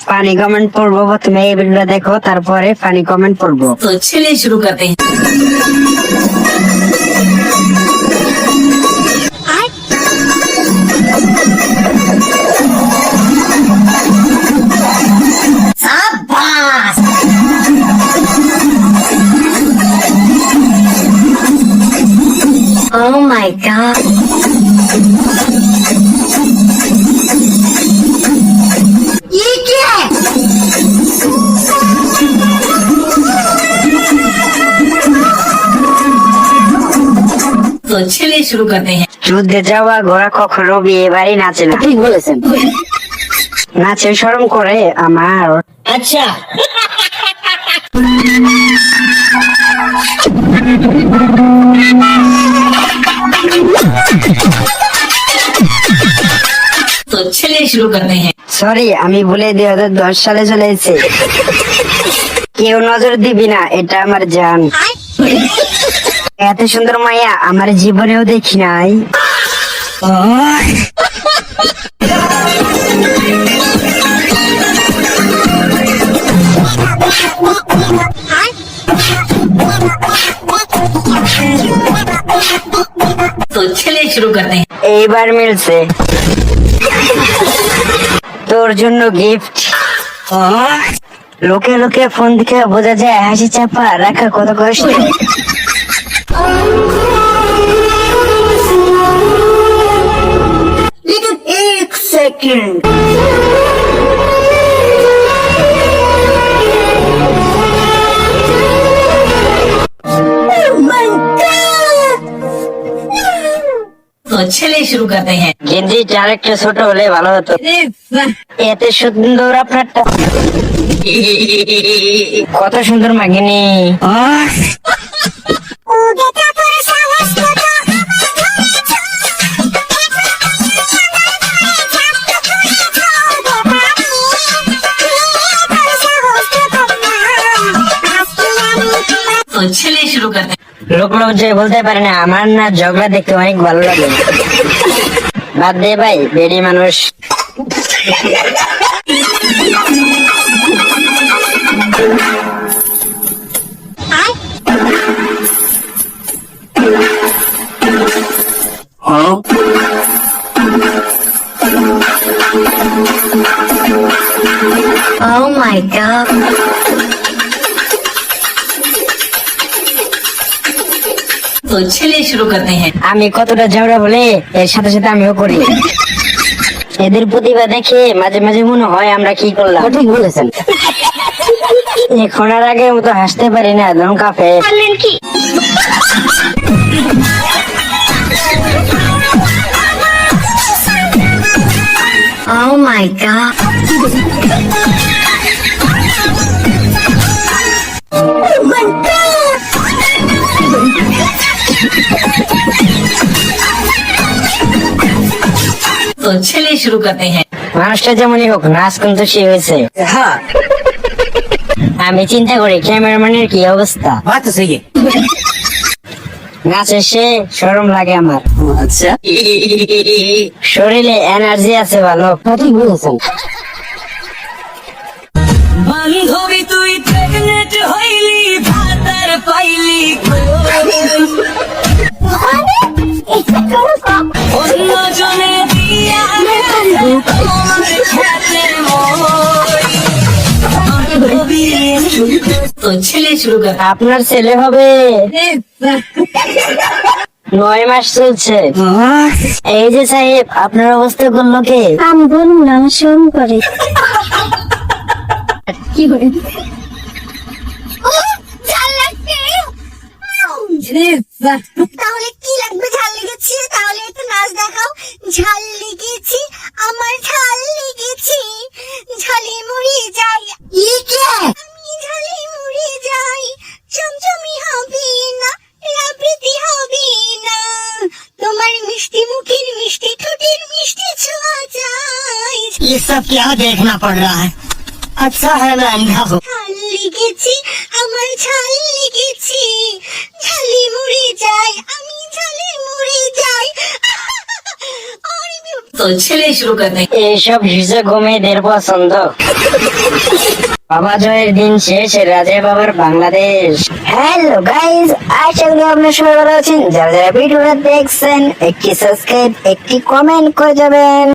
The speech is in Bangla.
ফানি কমেন্ট পড়বো, প্রথমে এই ভিডিওটা দেখো, তারপরে ফানি কমেন্ট পড়বো। तो चलिए शुरू करते हैं। शाबाश। Oh my God। ये क्या है? तो चलिए शुरू करते हैं। যুদ্ধে যাওয়া ঘোড়া কখনো বিয়ে বাড়ি নাচে না। ঠিক বলেছেন। নাচে শরম করে আমার। अच्छा। तो चलिए शुरू करते हैं। সরি, আমি ভুলে 2010 সালে চলে এসেছি। কেউ নজর দিবি না, এটা আমার জান। এত সুন্দর মায়া আমার জীবনেও দেখি নাই। तो चलिए शुरू करते हैं। এইবার মিলছে তোর জন্য গিফট। লোকে লোকে ফোন দেখে বোঝা যায় হাসি চাপা রাখা কত কষ্ট। लेकिन एक सेकंड। तो चलिए शुरू करते हैं। গেঞ্জিটা আরেকটু ছোট হলে ভালো হতো। এত সুন্দর আপনারটা। কত সুন্দর মাগিনি। तो चलिए शुरू करते हैं। লোক যে বলতে পারে না আমার না ঝগড়া দেখতে অনেক ভালো লাগে। বাদ দে ভাই, বেড়ি মানুষ। Oh my God। तो चलिए शुरू करते हैं। আমি কতটা ঝগড়া বলে এর সাথে সাথে আমিও করি। এদের প্রতিভা দেখে মাঝে মাঝে মনে হয় আমরা কি করলাম। ঠিক বলেছেন। এখন আর আগের মতো হাসতে পারি না, দম কাঁপে। Oh my God। तो चलिए शुरू करते हैं। মানুষটা যেমনই হোক নাচ কিন্তু সে হয়েছে। हाँ আমি চিন্তা করি ক্যামেরাম্যানের কি অবস্থা। बात तो सही है। নাচে সে শরম লাগে আমার। अच्छा। শরীরে এনার্জি আছে ভালো। ঠিক বলেছেন। বান্ধবী তুই প্রেগনেন্ট হইলি ভাতার পাইলি অন্য জনে দিয়া তোমার খেতে তো ছেলে শুরু কর। আপনার ছেলে হবে 9 মাস চলছে। এই যে সাহেব, আপনার অবস্থা করলো কে? আমি বলুন না, আমার শরম করে। কি করে তাহলে কি লাগবে? ঝাল লেগেছে? তাহলে একটু নাচ দেখাও। ঝাল লেগেছি, আমার ঝাল লেগেছি, ঝালে মরে যাই। আমি ঝালে মরে যাই। চমচমি হবে না, রাবৃতি হবে না, তোমার মিষ্টি মুখের মিষ্টি ঠোঁটের মিষ্টি ছোঁয়া চাই। ये सब क्या देखना पड़ रहा है? अच्छा है मैं अंधा हूँ। ঝাল লেগেছি, আমার ঝাল লেগেছি, ঝালে মরে যাই, আমি ঝালে মরে যাই। तो चलिए शुरू करते हैं। এইসব হিসেবে ঘুমেদের পছন্দ। বাবা জয়ের দিন শেষ, রাজা বাবার বাংলাদেশ। হ্যালো গাইজ, আশা করি আপনারা সবাই ভালো আছেন। যারা যারা ভিডিওটা দেখছেন একটি সাবস্ক্রাইব একটি কমেন্ট করে যাবেন।